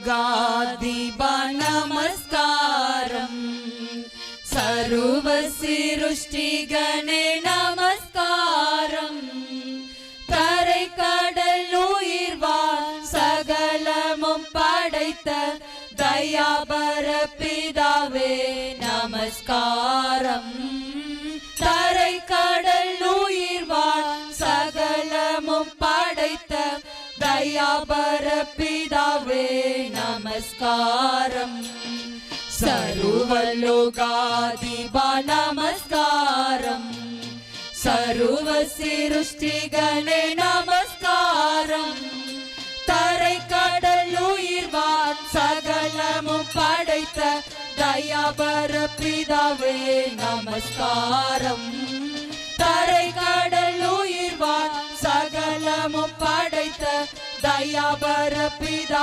வல்லோகாதிபா நமஸ்காரம் சர்வ சிருஷ்டிகணே நமஸ்காரம் கரை கடல் உயிர்வான் சகலமும் படைத்த தயாபர பிதாவே நமஸ்காரம் கரை கடல் உயிர்வான் சகலமும் படைத்த தயாபர பிதாவே நமஸ்காரம் சர்வலோகாதிபா நமஸ்காரம் சர்வ சிருஷ்டிகணே நமஸ்காரம் தரை கடல் உயிர்வான் சகலமும் படைத்த தயாபர பிதாவே நமஸ்காரம் தரை கடல் உயிர்வான் சகலமும் படைத்த தயாபர பிதாவே